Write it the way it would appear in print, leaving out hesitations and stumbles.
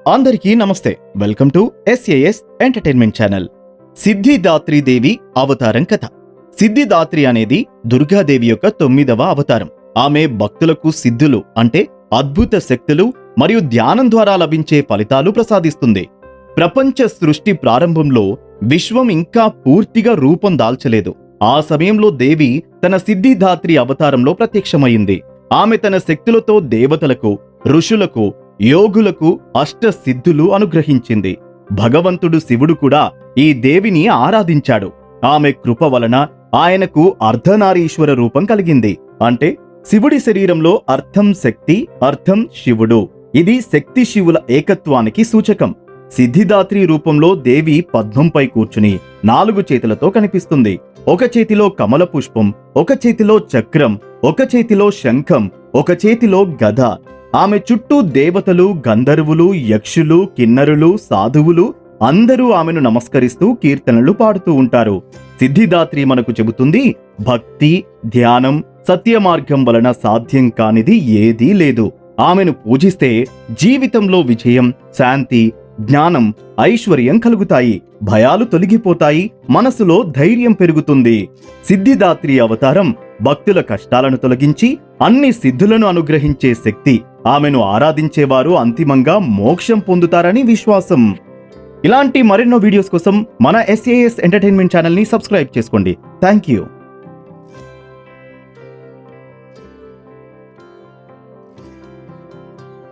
అందరికీ నమస్తే. Welcome to SAS entertainment channel. Siddhidatri Devi అవతారం కథ. సిద్ధిదాత్రి అనేది దుర్గాదేవి యొక్క 9వ అవతారం. ఆమె భక్తులకు సిద్ధులు అంటే అద్భుత శక్తులు మరియు ధ్యానం ద్వారా లభించే ఫలితాలు ప్రసాదిస్తుంది. ప్రపంచ సృష్టి ప్రారంభంలో విశ్వం ఇంకా పూర్తిగా రూపం దాల్చలేదు. ఆ సమయంలో దేవి తన సిద్ధిదాత్రి అవతారంలో ప్రత్యక్షమైంది. ఆమె తన శక్తులతో దేవతలకు, ఋషులకు, యోగులకు అష్ట సిద్ధులు అనుగ్రహించింది. భగవంతుడు శివుడు కూడా ఈ దేవిని ఆరాధించాడు. ఆమె కృప వలన ఆయనకు అర్ధనారీశ్వర రూపం కలిగింది. అంటే శివుడి శరీరంలో అర్థం శక్తి, అర్థం శివుడు. ఇది శక్తి శివుల ఏకత్వానికి సూచకం. సిద్ధిదాత్రి రూపంలో దేవి పద్మంపై కూర్చుని 4 చేతులతో కనిపిస్తుంది. ఒక చేతిలో కమల పుష్పం, ఒక చేతిలో చక్రం, ఒక చేతిలో శంఖం, ఒక చేతిలో గద. ఆమె చుట్టూ దేవతలు, గంధర్వులు, యక్షులు, కిన్నరులు, సాధువులు అందరూ ఆమెను నమస్కరిస్తూ కీర్తనలు పాడుతూ ఉంటారు. సిద్ధిదాత్రి మనకు చెబుతుంది, భక్తి, ధ్యానం, సత్యమార్గం వలన సాధ్యం కానిది ఏదీ లేదు. ఆమెను పూజిస్తే జీవితంలో విజయం, శాంతి, జ్ఞానం, ఐశ్వర్యం కలుగుతాయి. భయాలు తొలగిపోతాయి. మనసులో ధైర్యం పెరుగుతుంది. సిద్ధిదాత్రి అవతారం భక్తుల కష్టాలను తొలగించి అన్ని సిద్ధులను అనుగ్రహించే శక్తి. ఆమెను ఆరాధించేవారు అంతిమంగా మోక్షం పొందుతారని విశ్వాసం. ఇలాంటి మరెన్నో వీడియోస్ కోసం మన SAS ఎంటర్టైన్మెంట్ ఛానల్ ని సబ్స్క్రైబ్ చేసుకోండి. Thank you.